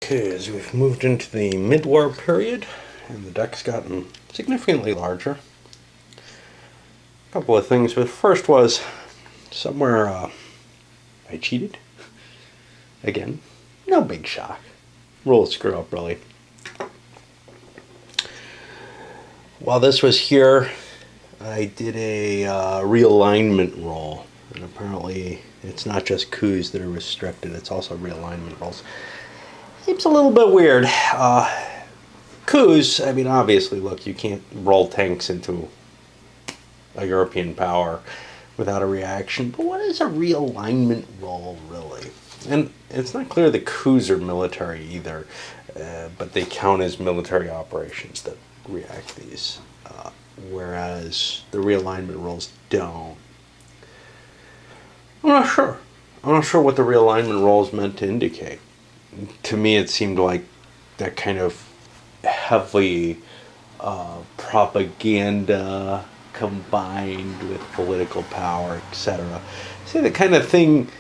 Okay, as we've moved into the mid-war period, and the deck's gotten significantly larger. A couple of things, but first was somewhere I cheated. Again, no big shock. Rules screw up, really. While this was here, I did a realignment roll, and apparently it's not just coups that are restricted, it's also realignment rolls. Seems a little bit weird. Coups, I mean, obviously, look, you can't roll tanks into a European power without a reaction, but what is a realignment roll, really? And it's not clear that coups are military either, but they count as military operations that react these, whereas the realignment rolls don't. I'm not sure. I'm not sure what the realignment roll is meant to indicate. To me, it seemed like that kind of heavily propaganda combined with political power, etc. See, the kind of thing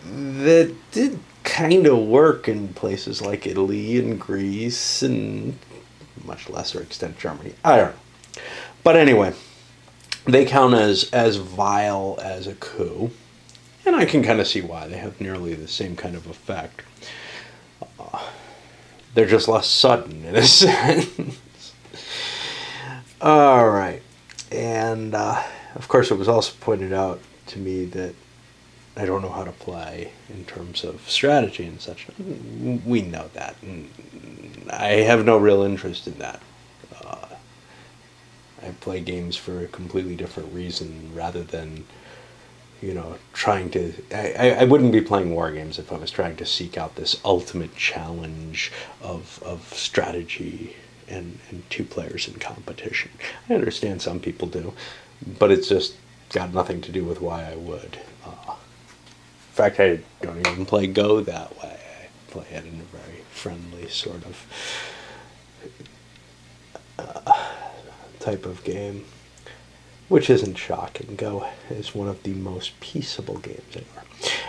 that did kind of work in places like Italy and Greece and much lesser extent Germany. I don't know. But anyway, they count as vile as a coup. And I can kind of see why. They have nearly the same kind of effect. They're just less sudden, in a sense. All right. And, of course, it was also pointed out to me that I don't know how to play in terms of strategy and such. We know that. I have no real interest in that. I play games for a completely different reason rather than, you know, trying to... I wouldn't be playing war games if I was trying to seek out this ultimate challenge of strategy and two players in competition. I understand some people do, but it's just got nothing to do with why I would. In fact, I don't even play Go that way. I play it in a very friendly sort of type of game, which isn't shocking. Go is one of the most peaceable games ever.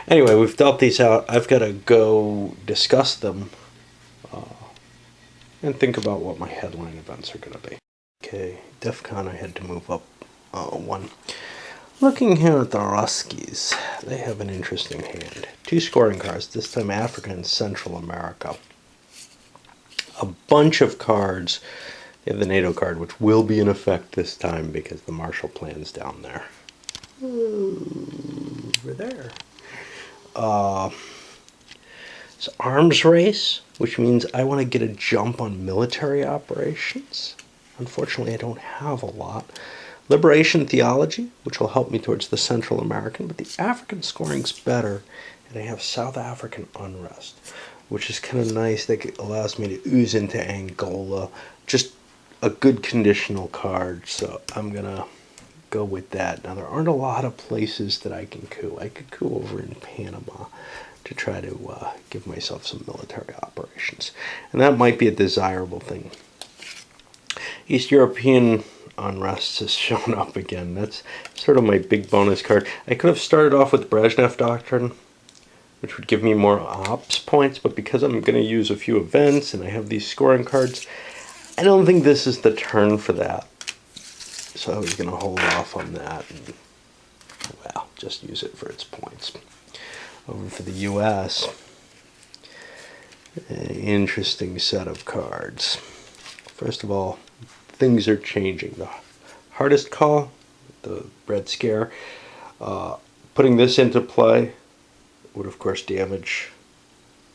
Anyway, we've dealt these out. I've got to go discuss them and think about what my headline events are going to be. Okay, DEF CON, I had to move up one. Looking here at the Ruskies, they have an interesting hand. 2 scoring cards, this time Africa and Central America. A bunch of cards. They have the NATO card, which will be in effect this time because the Marshall Plan's down there. Over there. It's arms race, which means I want to get a jump on military operations. Unfortunately, I don't have a lot. Liberation theology, which will help me towards the Central American, but the African scoring's better, and I have South African unrest, which is kind of nice. That allows me to ooze into Angola. Just a good conditional card, so I'm gonna go with that. Now, there aren't a lot of places that I can coup. I could coup over in Panama to try to give myself some military operations, and that might be a desirable thing. East European unrest has shown up again. That's sort of my big bonus card. I could have started off with Brezhnev Doctrine, which would give me more ops points, but because I'm going to use a few events and I have these scoring cards, I don't think this is the turn for that. So I was going to hold off on that and, well, just use it for its points. Over for the U.S., an interesting set of cards. First of all, things are changing. The hardest call, the Red Scare, putting this into play would, of course, damage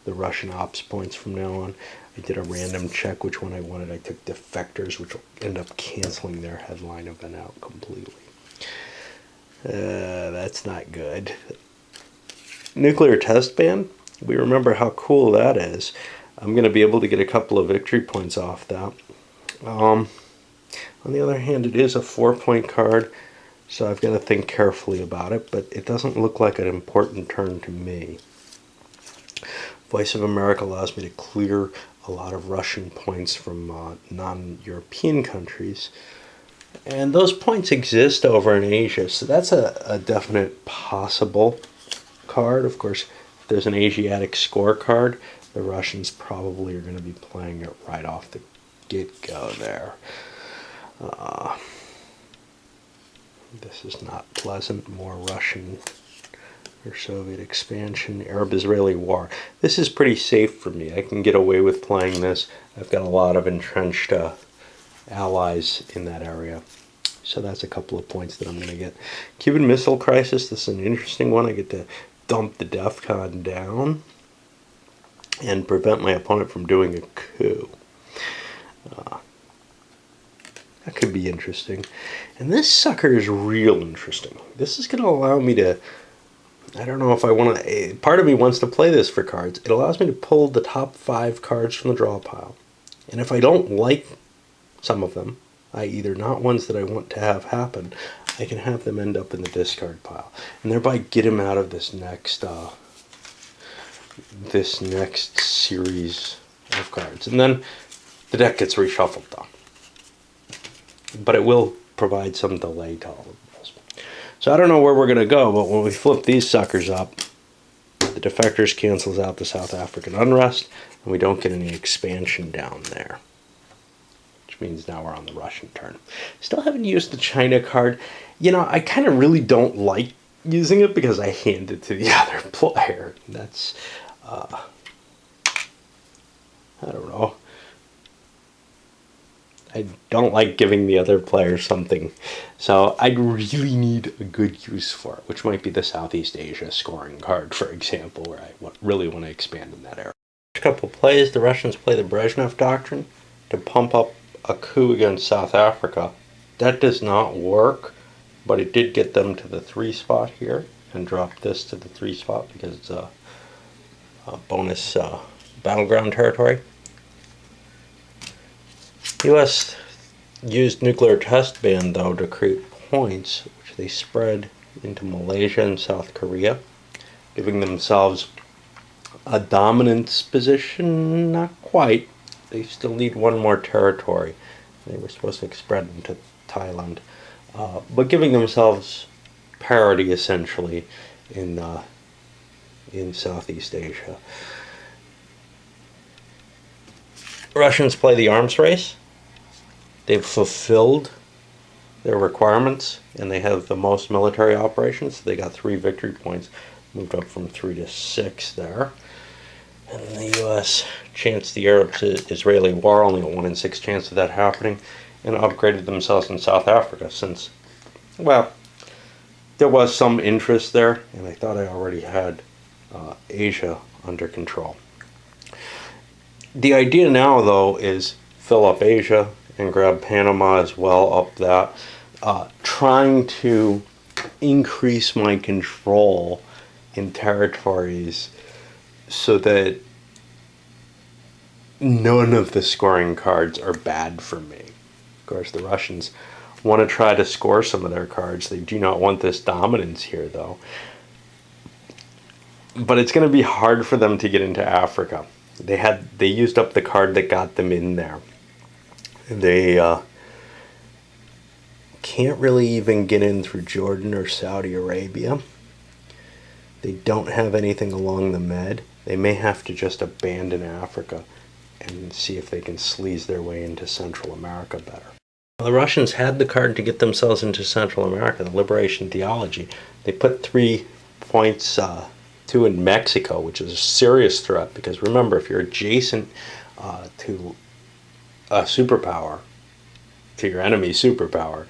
the Russian ops points from now on. I did a random check which one I wanted. I took Defectors, which will end up canceling their headline event out completely. That's not good. Nuclear Test Ban. We remember how cool that is. I'm going to be able to get a couple of victory points off that. On the other hand, it is a 4-point card, so I've got to think carefully about it, but it doesn't look like an important turn to me. Voice of America allows me to clear a lot of Russian points from non-European countries, and those points exist over in Asia, so that's a definite possible card. Of course, if there's an Asiatic scorecard, the Russians probably are going to be playing it right off the get-go there. This is not pleasant. More Russian or Soviet expansion, Arab-Israeli war. This is pretty safe for me. I can get away with playing this. I've got a lot of entrenched allies in that area. So that's a couple of points that I'm going to get. Cuban Missile Crisis. This is an interesting one. I get to dump the DEFCON down and prevent my opponent from doing a coup. That could be interesting. And this sucker is real interesting. This is going to allow me to, I don't know if I want to, part of me wants to play this for cards. It allows me to pull the top 5 cards from the draw pile. And if I don't like some of them, i.e. they're not ones that I want to have happen, I can have them end up in the discard pile. And thereby get him out of this next series of cards. And then the deck gets reshuffled though. But it will provide some delay to all of this. So I don't know where we're going to go, but when we flip these suckers up, the defectors cancels out the South African unrest, and we don't get any expansion down there. Which means now we're on the Russian turn. Still haven't used the China card. You know, I kind of really don't like using it because I hand it to the other player. That's, I don't know. I don't like giving the other player something. So I'd really need a good use for it, which might be the Southeast Asia scoring card, for example, where I really want to expand in that area. A couple of plays, the Russians play the Brezhnev Doctrine to pump up a coup against South Africa. That does not work, but it did get them to the 3 spot here and drop this to the 3 spot because it's a bonus battleground territory. U.S. used nuclear test ban, though, to create points, which they spread into Malaysia and South Korea, giving themselves a dominance position. Not quite. They still need one more territory. They were supposed to spread into Thailand, but giving themselves parity, essentially, in Southeast Asia. Russians play the arms race. They've fulfilled their requirements, and they have the most military operations. They got 3 victory points, moved up from 3 to 6 there. And the U.S. chanced the Arab-Israeli war, only a 1 in 6 chance of that happening, and upgraded themselves in South Africa since, well, there was some interest there, and I thought I already had Asia under control. The idea now, though, is fill up Asia and grab Panama as well up that, trying to increase my control in territories so that none of the scoring cards are bad for me. Of course, the Russians want to try to score some of their cards. They do not want this dominance here, though. But it's going to be hard for them to get into Africa. They used up the card that got them in there. They can't really even get in through Jordan or Saudi Arabia. They don't have anything along the Med. They may have to just abandon Africa and see if they can sleaze their way into Central America better. Well, the Russians had the card to get themselves into Central America, the Liberation Theology. They put 3 points, 2 in Mexico, which is a serious threat because remember, if you're adjacent to a superpower, to your enemy's superpower,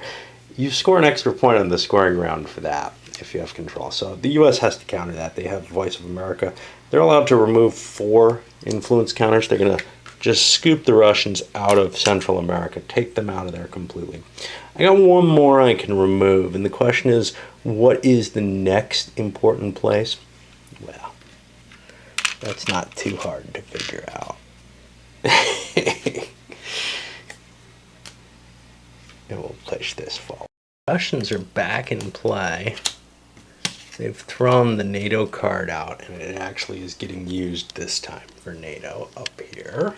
you score an extra point on the scoring round for that if you have control. So the U.S. has to counter that. They have Voice of America. They're allowed to remove 4 influence counters. They're going to just scoop the Russians out of Central America, take them out of there completely. I got 1 more I can remove, and the question is, what is the next important place? Well, that's not too hard to figure out. And we'll push this forward. Russians are back in play. They've thrown the NATO card out, and it actually is getting used this time for NATO up here.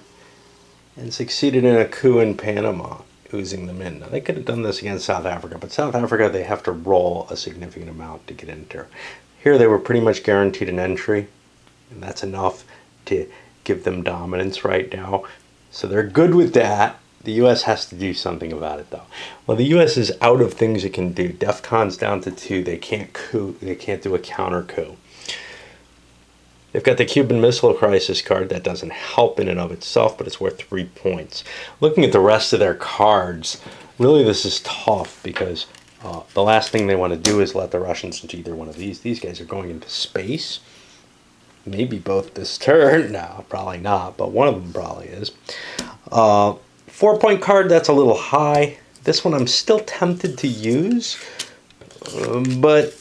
And succeeded in a coup in Panama, oozing them in. Now, they could have done this against South Africa, but South Africa, they have to roll a significant amount to get into. Here, they were pretty much guaranteed an entry, and that's enough to give them dominance right now. So they're good with that. The U.S. has to do something about it, though. Well, the U.S. is out of things it can do. DEFCON's down to 2. They can't coup. They can't do a counter coup. They've got the Cuban Missile Crisis card. That doesn't help in and of itself, but it's worth 3 points. Looking at the rest of their cards, really this is tough because the last thing they want to do is let the Russians into either one of these. These guys are going into space. Maybe both this turn. No, probably not, but one of them probably is. 4-point card, that's a little high. This one I'm still tempted to use, but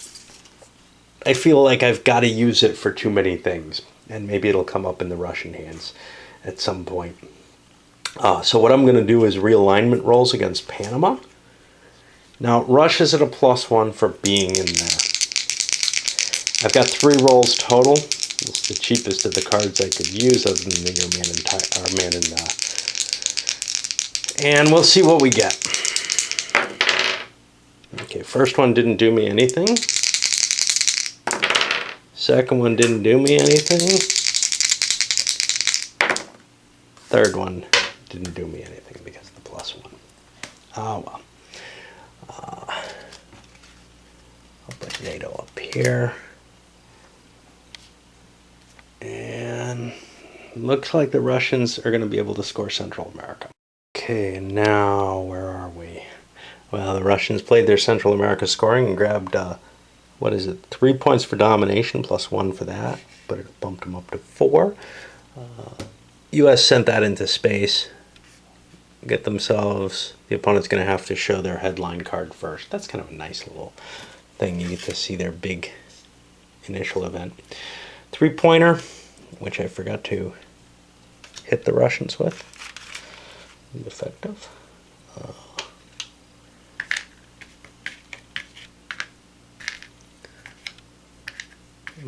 I feel like I've got to use it for too many things, and maybe it'll come up in the Russian hands at some point. So what I'm going to do is realignment rolls against Panama. Now, Russia's at a +1 for being in there. I've got 3 rolls total. It's the cheapest of the cards I could use, other than your man in and we'll see what we get. Okay, first one didn't do me anything. Second one didn't do me anything. Third one didn't do me anything because of the +1. Oh well. I'll put NATO up here. And looks like the Russians are going to be able to score Central America. Okay, now where are we? Well, the Russians played their Central America scoring and grabbed, 3 points for domination, +1 for that, but it bumped them up to 4. U.S. sent that into space. Get themselves, the opponent's going to have to show their headline card first. That's kind of a nice little thing. You get to see their big initial event. 3-pointer, which I forgot to hit the Russians with. Effective.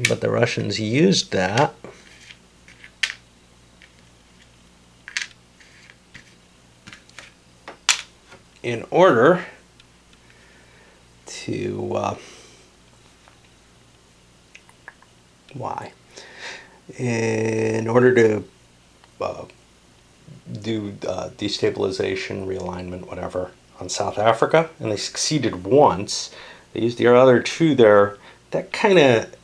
But the Russians used that in order to in order to do destabilization, realignment, whatever, on South Africa, and they succeeded once. They used the other 2 there. That kind of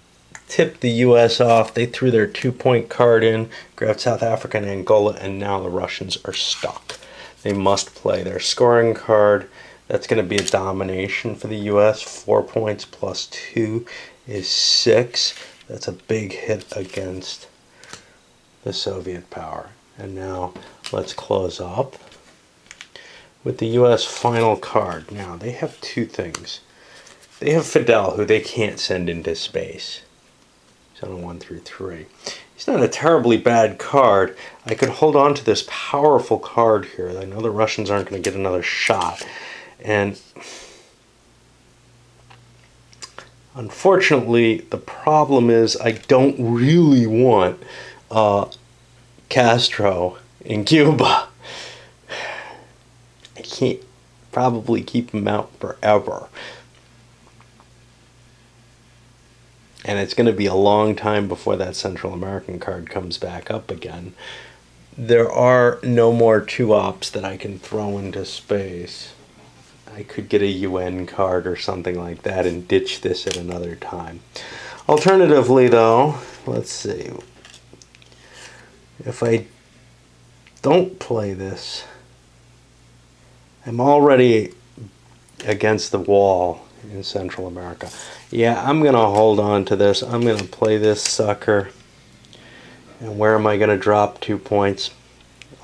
tipped the U.S. off. They threw their 2-point card in, grabbed South Africa and Angola, and now the Russians are stuck. They must play their scoring card. That's going to be a domination for the U.S. 4 points +2 is 6. That's a big hit against the Soviet power. And now let's close up with the U.S. final card. Now, they have 2 things. They have Fidel, who they can't send into space. He's on a 1 through 3. He's not a terribly bad card. I could hold on to this powerful card here. I know the Russians aren't going to get another shot. And unfortunately, the problem is I don't really want Castro in Cuba. I can't probably keep him out forever. And it's going to be a long time before that Central American card comes back up again. There are no more 2-ops that I can throw into space. I could get a UN card or something like that and ditch this at another time. Alternatively, though, let's see. If I don't play this, I'm already against the wall in Central America. Yeah, I'm going to hold on to this. I'm going to play this sucker. And where am I going to drop 2 points?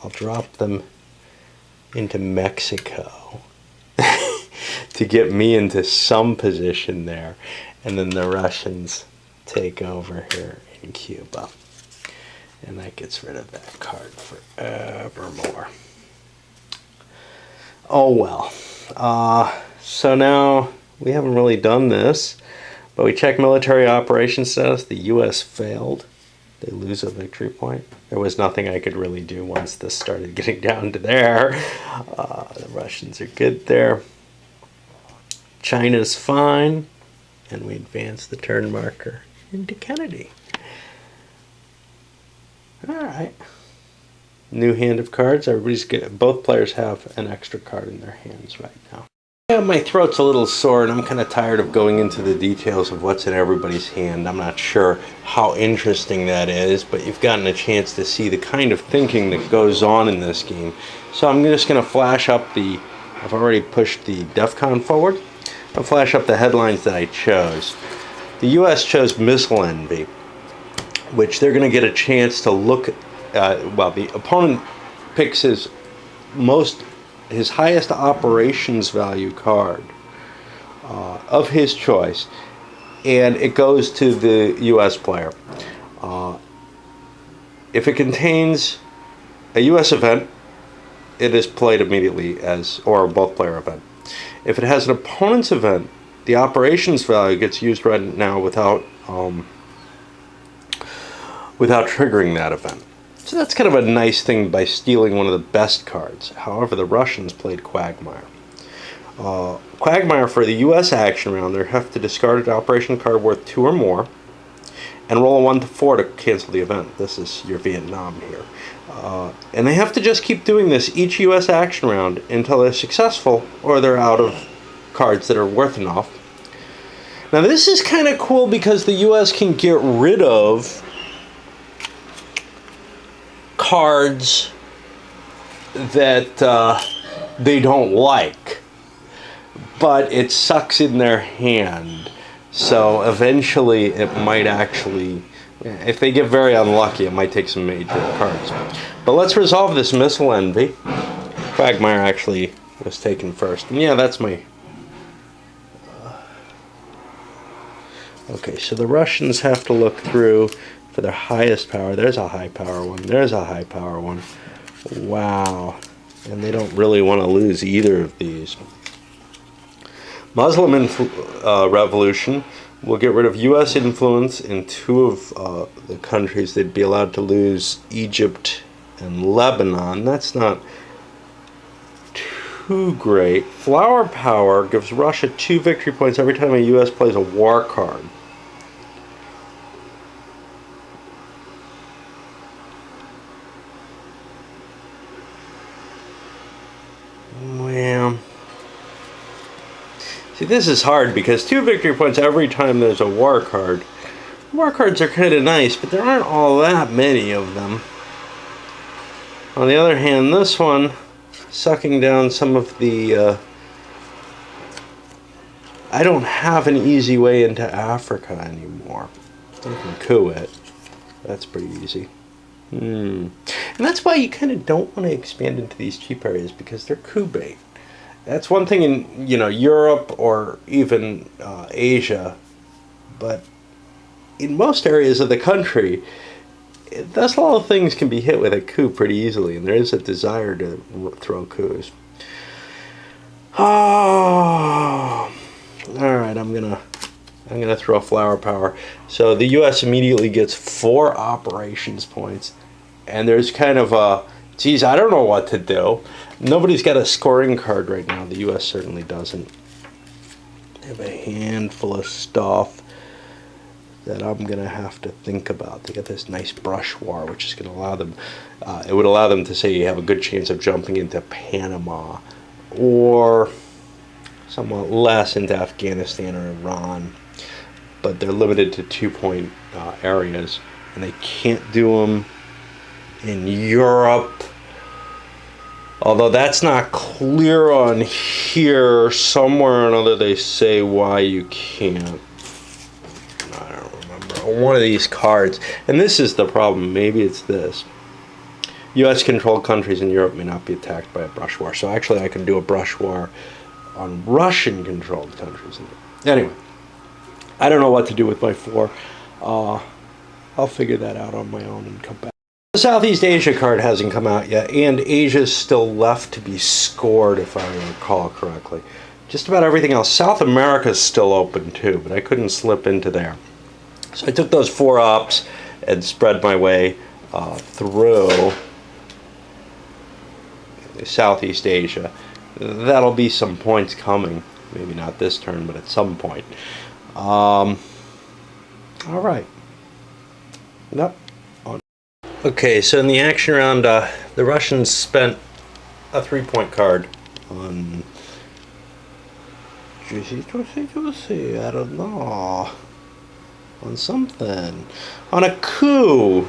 I'll drop them into Mexico to get me into some position there. And then the Russians take over here in Cuba. And that gets rid of that card forevermore. Oh well. So now we haven't really done this, but we check military operations status. The U.S. failed. They lose a victory point. There was nothing I could really do once this started getting down to there. The Russians are good there. China's fine. And we advance the turn marker into Kennedy. Alright. New hand of cards. Both players have an extra card in their hands right now. Yeah, my throat's a little sore and I'm kind of tired of going into the details of what's in everybody's hand. I'm not sure how interesting that is, but you've gotten a chance to see the kind of thinking that goes on in this game. So I'm just going to flash up I've already pushed the DEFCON forward. I'll flash up the headlines that I chose. The U.S. chose Missile Envy, which they're going to get a chance to look at, well, the opponent picks his highest operations value card of his choice, and it goes to the U.S. player. If it contains a U.S. event, it is played immediately or a both player event. If it has an opponent's event, the operations value gets used right now without triggering that event. So that's kind of a nice thing by stealing one of the best cards. However, the Russians played Quagmire. Quagmire, for the U.S. action round, they have to discard an operation card worth 2 or more and roll a 1 to 4 to cancel the event. This is your Vietnam here. And they have to just keep doing this each U.S. action round until they're successful or they're out of cards that are worth enough. Now this is kind of cool because the U.S. can get rid of cards that they don't like, but it sucks in their hand. So eventually it might actually, if they get very unlucky, it might take some major cards. But let's resolve this Missile Envy. Quagmire actually was taken first. And yeah, that's my... Okay, so the Russians have to look through for their highest power. There's a high power one. There's a high power one. Wow. And they don't really want to lose either of these. Muslim revolution will get rid of U.S. influence in 2 of the countries. They'd be allowed to lose Egypt and Lebanon. That's not too great. Flower power gives Russia 2 victory points every time a U.S. plays a war card. Well, see, this is hard because 2 victory points every time there's a war card. War cards are kind of nice, but there aren't all that many of them. On the other hand, this one, sucking down some of the... I don't have an easy way into Africa anymore. You can coup it. That's pretty easy. And that's why you kind of don't want to expand into these cheap areas, because they're coup bait. That's one thing in, Europe or even Asia, but in most areas of the country, those little things can be hit with a coup pretty easily, and there is a desire to throw coups. Oh, all right, I'm gonna throw flower power. So the U.S. immediately gets 4 operations points, and there's kind of a, geez, I don't know what to do. Nobody's got a scoring card right now. The U.S. certainly doesn't. They have a handful of stuff that I'm gonna have to think about. They got this nice brush war, which is gonna allow them. It would allow them to say you have a good chance of jumping into Panama, or somewhat less into Afghanistan or Iran. But they're limited to 2-point areas, and they can't do them in Europe. Although that's not clear on here. Somewhere or another they say why you can't. I don't remember. One of these cards. And this is the problem. Maybe it's this. U.S.-controlled countries in Europe may not be attacked by a brush war. So actually I can do a brush war on Russian-controlled countries. Anyway. I don't know what to do with my 4. I'll figure that out on my own and come back. The Southeast Asia card hasn't come out yet, and Asia's still left to be scored, if I recall correctly. Just about everything else. South America's still open too, but I couldn't slip into there. So I took those 4 ops and spread my way through Southeast Asia. That'll be some points coming. Maybe not this turn, but at some point. All right. Nope. Okay, so in the action round, the Russians spent a 3-point card on... I don't know. On something. On a coup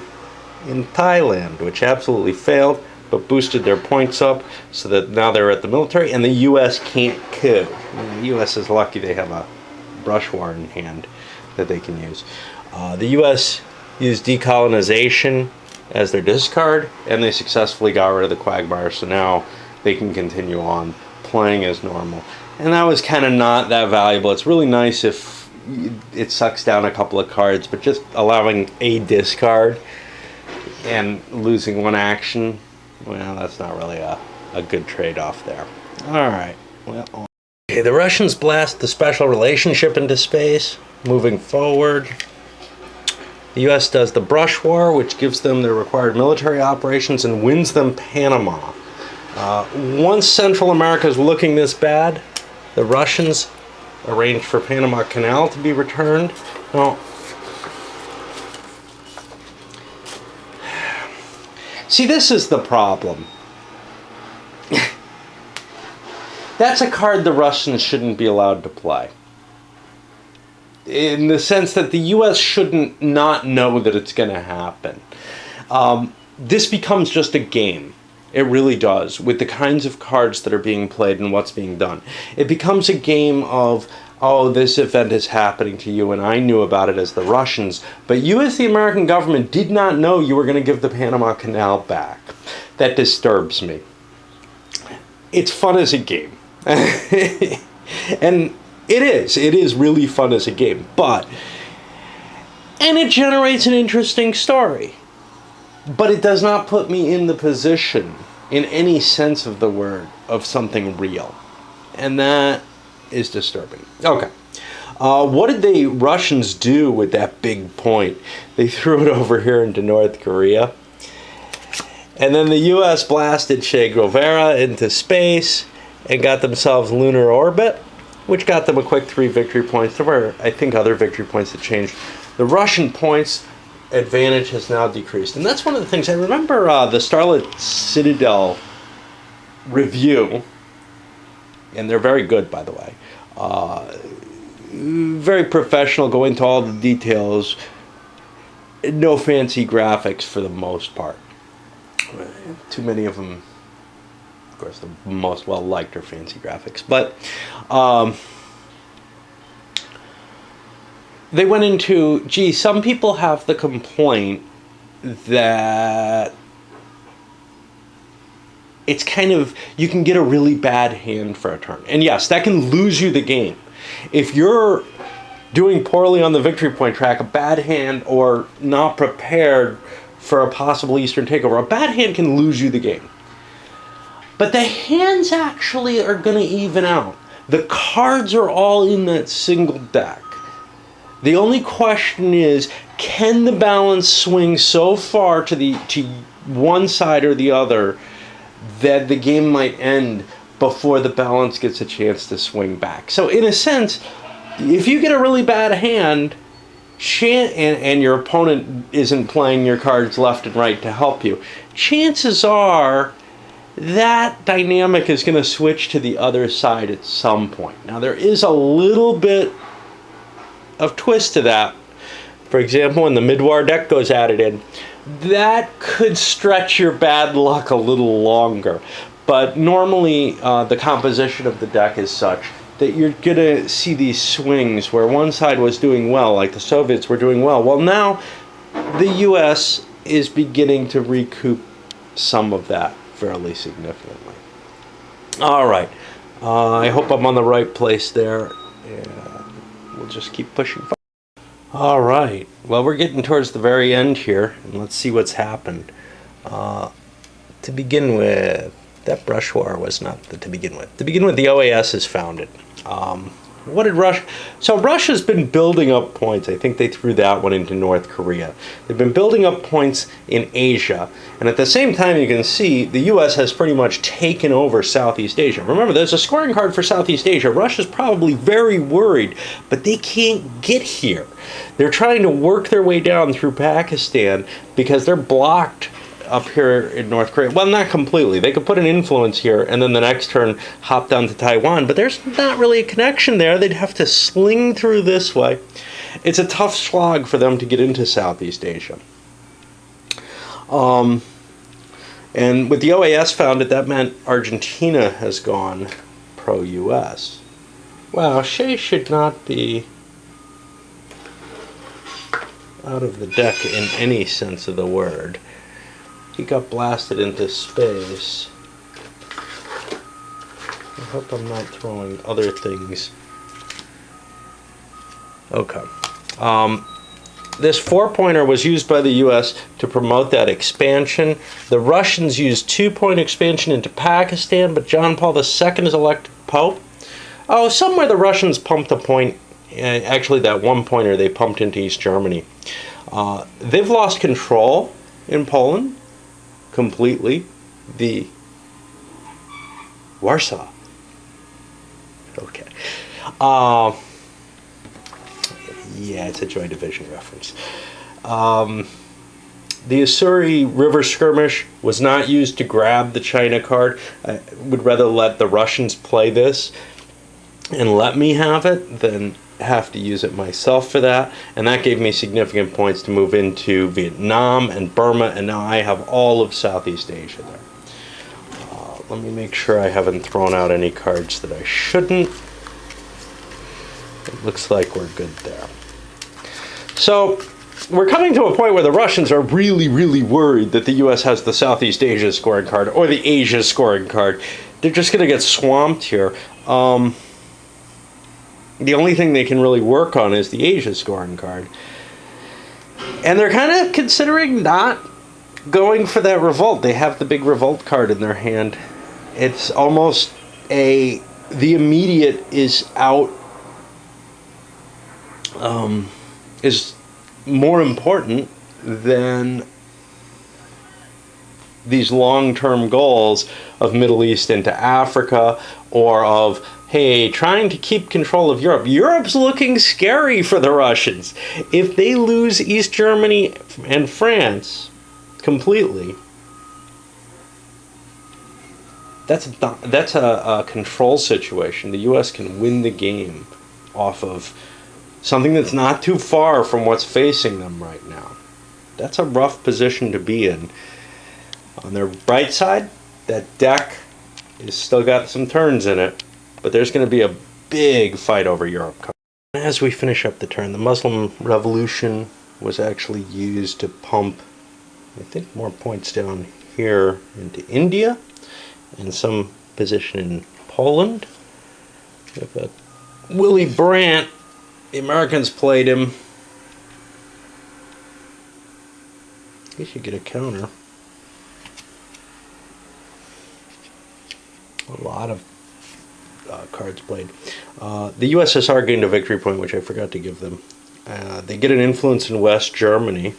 in Thailand, which absolutely failed, but boosted their points up so that now they're at the military, and the U.S. can't coup. The U.S. is lucky they have a brush war in hand that they can use. The U.S. used decolonization as their discard, and they successfully got rid of the quagmire, so now they can continue on playing as normal. And that was kind of not that valuable. It's really nice if it sucks down a couple of cards, but just allowing a discard and losing one action, well, that's not really a good trade-off there. Alright, well, okay, the Russians blast the special relationship into space, moving forward. The U.S. does the brush war, which gives them their required military operations and wins them Panama. Once Central America is looking this bad, the Russians arranged for Panama Canal to be returned. Now, see, this is the problem. That's a card the Russians shouldn't be allowed to play. In the sense that the U.S. shouldn't not know that it's going to happen. This becomes just a game. It really does, with the kinds of cards that are being played and what's being done. It becomes a game of, oh, this event is happening to you, and I knew about it as the Russians, but you as the American government did not know you were going to give the Panama Canal back. That disturbs me. It's fun as a game. And it is really fun as a game, and it generates an interesting story. But it does not put me in the position, in any sense of the word, of something real. And that is disturbing. Okay. What did the Russians do with that big point? They threw it over here into North Korea. And then the U.S. blasted Che Guevara into space and got themselves lunar orbit, which got them a quick 3 victory points. There were, I think, other victory points that changed. The Russian points advantage has now decreased. And that's one of the things. I remember the Starlit Citadel review, and they're very good, by the way. Very professional, go into all the details. No fancy graphics for the most part. Too many of them, of course, the most well-liked are fancy graphics. But they went into, gee, some people have the complaint that it's kind of, you can get a really bad hand for a turn. And yes, that can lose you the game. If you're doing poorly on the victory point track, a bad hand or not prepared for a possible Eastern takeover, a bad hand can lose you the game. But the hands actually are going to even out. The cards are all in that single deck. The only question is, can the balance swing so far to one side or the other that the game might end before the balance gets a chance to swing back? So in a sense, if you get a really bad hand, and your opponent isn't playing your cards left and right to help you, chances are that dynamic is going to switch to the other side at some point. Now, there is a little bit of twist to that. For example, when the mid-war deck goes at it in, that could stretch your bad luck a little longer. But normally, the composition of the deck is such that you're going to see these swings where one side was doing well, like the Soviets were doing well. Well, now the U.S. is beginning to recoup some of that fairly significantly. All right. I hope I'm on the right place there. We'll just keep pushing forward. All right. Well, we're getting towards the very end here, and let's see what's happened. To begin with, that brush war was not to begin with. To begin with, the OAS is founded. what did Russia... So Russia's been building up points. I think they threw that one into North Korea. They've been building up points in Asia. And at the same time, you can see the U.S. has pretty much taken over Southeast Asia. Remember, there's a scoring card for Southeast Asia. Russia's probably very worried, but they can't get here. They're trying to work their way down through Pakistan because they're blocked up here in North Korea. Well, not completely. They could put an influence here and then the next turn hop down to Taiwan, but there's not really a connection there. They'd have to sling through this way. It's a tough slog for them to get into Southeast Asia. And with the OAS founded, that meant Argentina has gone pro-US. Wow, Shea should not be out of the deck in any sense of the word. He got blasted into space. I hope I'm not throwing other things. Okay. This four-pointer was used by the U.S. to promote that expansion. The Russians used two-point expansion into Pakistan, but John Paul II is elected Pope. Oh, somewhere the Russians pumped a point. Actually, that one-pointer they pumped into East Germany. They've lost control in Poland completely. The Warsaw. Okay. Yeah, it's a Joy Division reference. The Ussuri River Skirmish was not used to grab the China card. I would rather let the Russians play this and let me have it than have to use it myself for that. And that gave me significant points to move into Vietnam and Burma, and now I have all of Southeast Asia there. Let me make sure I haven't thrown out any cards that I shouldn't. It looks like we're good there. So we're coming to a point where the Russians are really, really worried that the U.S. has the Southeast Asia scoring card or the Asia scoring card. They're just going to get swamped here. The only thing they can really work on is the Asia scoring card. And they're kind of considering not going for that revolt. They have the big revolt card in their hand. It's almost the immediate is out, is more important than these long-term goals of Middle East into Africa, or of, hey, trying to keep control of Europe. Europe's looking scary for the Russians. If they lose East Germany and France completely, that's a control situation. The U.S. can win the game off of something that's not too far from what's facing them right now. That's a rough position to be in. On their right side, that deck is still got some turns in it, but there's going to be a big fight over Europe. As we finish up the turn, the Muslim Revolution was actually used to pump, I think, more points down here into India and some position in Poland. With Willy Brandt, the Americans played him. He should get a counter. A lot of cards played. The USSR gained a victory point, which I forgot to give them. They get an influence in West Germany,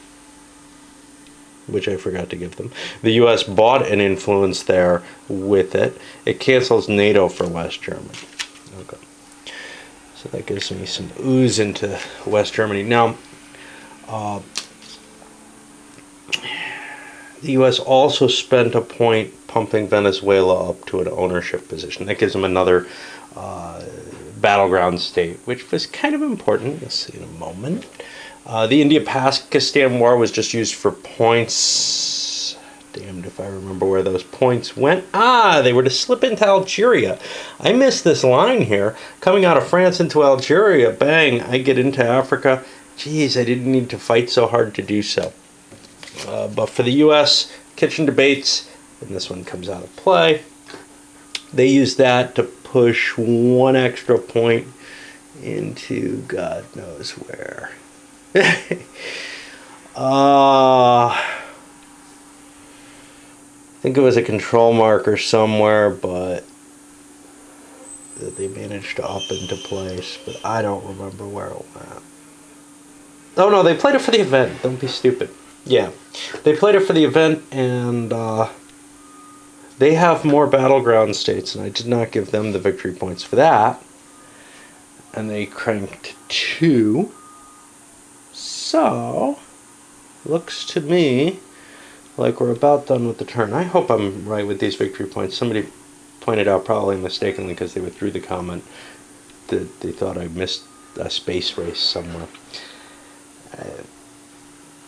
which I forgot to give them. The US bought an influence there with it. It cancels NATO for West Germany. Okay. So that gives me some ooze into West Germany. Now, the U.S. also spent a point pumping Venezuela up to an ownership position. That gives them another battleground state, which was kind of important. You'll see in a moment. The India-Pakistan War was just used for points. Damned if I remember where those points went. They were to slip into Algeria. I missed this line here. Coming out of France into Algeria, bang, I get into Africa. Geez, I didn't need to fight so hard to do so. But for the U.S., kitchen debates, and this one comes out of play, they use that to push one extra point into God knows where. I think it was a control marker somewhere, but that they managed to up into place, but I don't remember where it went. Oh no, they played it for the event. Don't be stupid. Yeah, they played it for the event, and they have more battleground states, and I did not give them the victory points for that. And they cranked 2. So, looks to me like we're about done with the turn. I hope I'm right with these victory points. Somebody pointed out, probably mistakenly because they withdrew the comment, that they thought I missed a space race somewhere.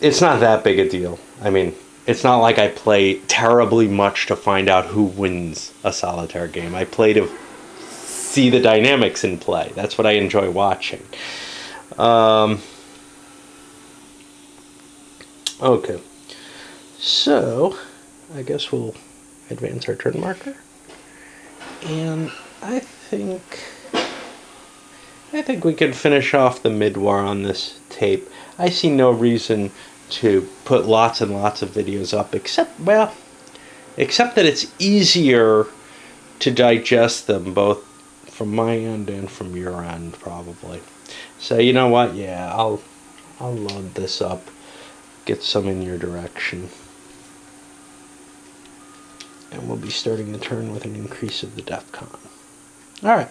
It's not that big a deal. I mean, it's not like I play terribly much to find out who wins a solitaire game. I play to see the dynamics in play. That's what I enjoy watching. Okay. So, I guess we'll advance our turn marker. And I think we can finish off the mid-war on this tape. I see no reason to put lots and lots of videos up, except that it's easier to digest them, both from my end and from your end, probably. So you know what? Yeah, I'll load this up, get some in your direction, and we'll be starting the turn with an increase of the DEF CON. All right.